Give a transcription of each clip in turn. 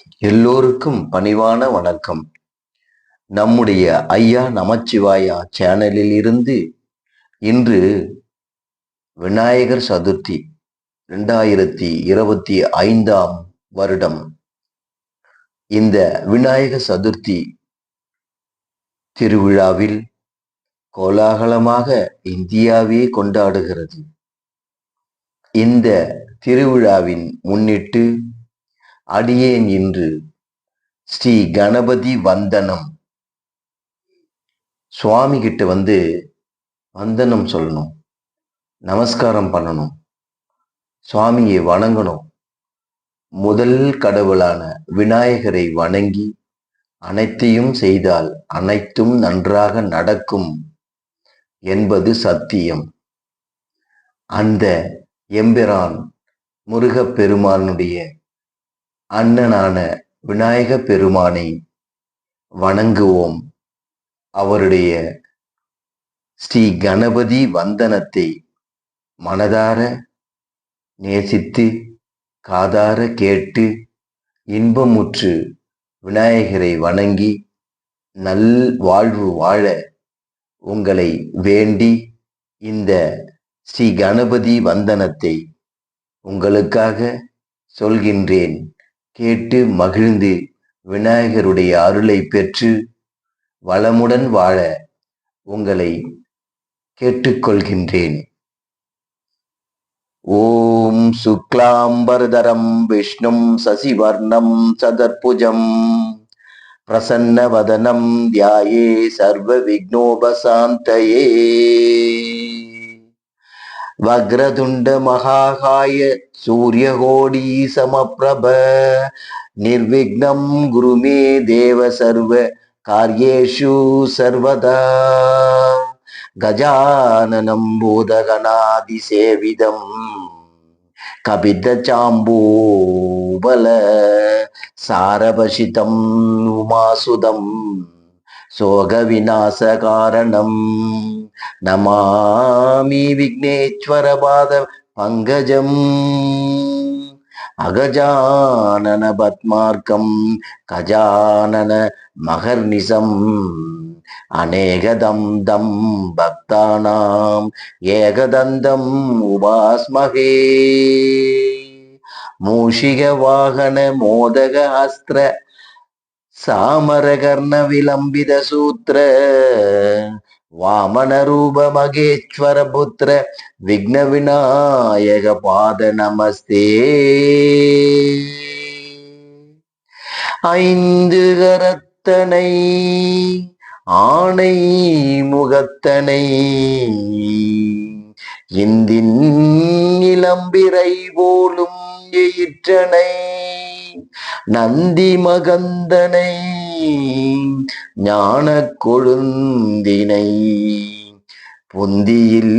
எல்லோருக்கும் பணிவான வணக்கம். நம்முடைய ஐயா நமச்சிவாயா சேனலில் இருந்து இன்று விநாயகர் சதுர்த்தி 2025 வருடம். இந்த விநாயகர் சதுர்த்தி திருவிழாவில் கோலாகலமாக இந்தியாவே கொண்டாடுகிறது. இந்த திருவிழாவின் முன்னிட்டு அடியேன் இன்று ஸ்ரீ கணபதி வந்தனம் சுவாமி கிட்ட வந்தனம் சொல்லணும், நமஸ்காரம் பண்ணணும், சுவாமியை வணங்கணும். முதல் கடவுளான விநாயகரை வணங்கி அனைத்தையும் செய்தால் அனைத்தும் நன்றாக நடக்கும் என்பது சத்தியம். அந்த எம்பிரான் முருகப்பெருமானுடைய அண்ணனான விநாயக பெருமானை வணங்குவோம். அவருடைய ஸ்ரீ கணபதி வந்தனத்தை மனதார நேசித்து காதார கேட்டு இன்பமுற்று விநாயகரை வணங்கி நல் வாழ்வு வாழ உங்களை வேண்டி இந்த ஸ்ரீ கணபதி வந்தனத்தை உங்களுக்காக சொல்கின்றேன். கேட்டு மகிழ்ந்து விநாயகருடைய அருளை பெற்று வளமுடன் வாழ உங்களை கேட்டுக்கொள்கின்றேன். ஓம் சுக்லாம்பரதரம் விஷ்ணும் சசிவர்ணம் சதர்புஜம் பிரசன்னவதனம் தியாயே சர்வ விக்னோபசாந்தயே. வக்ரதுண்ட மகாகாய சூரியகோடி சமப்ரப நிர்விக்னம் குருமே தேவ சர்வ கார்யேஷு சர்வதா. கஜானனம் பூதகணாதி சேவிதம் கபித சாம்பூபல சாரபசிதம் உமாசுதம் சோக விநாச காரணம் நமாமி விக்னேஸ்வர பாத பங்கஜம். அகஜானன பத்மார்க்கம் கஜானன மகர்நிசம் அநேகதம் தம் பக்தானாம் ஏகதந்தம் உபாஸ்மகே. மூஷிக வாகன மோதக அஸ்திர சாமரகர்ண விலம்பித சூத்திர வாமன ரூப மகேஸ்வர புத்திர விக்ன விநாயக பாத நமஸ்தே. ஐந்து கரத்தனை ஆணை முகத்தனை இந்தின் இளம்பிரை போலும் எயிற்றனை நந்தி மகந்தனை ஞான கொழுந்தினை புந்தியில்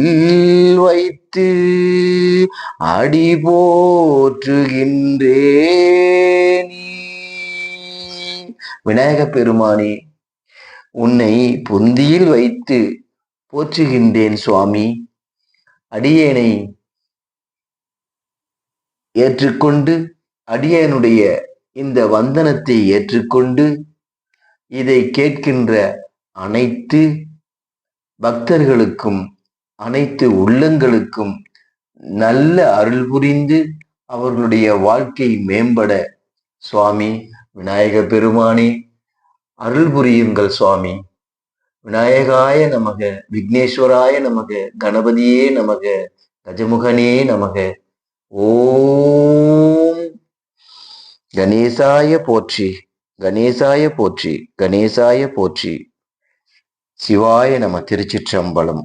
வைத்து அடி போற்றுகின்றேன். விநாயக பெருமானே, உன்னை புந்தியில் வைத்து போற்றுகின்றேன் சுவாமி. அடியேனை ஏற்றுக்கொண்டு அடியேனுடைய இந்த வந்தனத்தை ஏற்றுக்கொண்டு இதை கேட்கின்ற அனைத்து பக்தர்களுக்கும் அனைத்து உள்ளங்களுக்கும் நல்ல அருள் புரிந்து அவர்களுடைய வாழ்க்கை மேம்பட சுவாமி விநாயக பெருமானே அருள் புரியுங்கள் சுவாமி. விநாயகாய நமக, விக்னேஸ்வராய நமக, கணபதியே நமக, கஜமுகனே நமக. ஓம் கணேசாய போற்றி, கணேசாய போற்றி, கணேசாய போற்றி. சிவாய நம. திருச்சிற்றம்பலம்.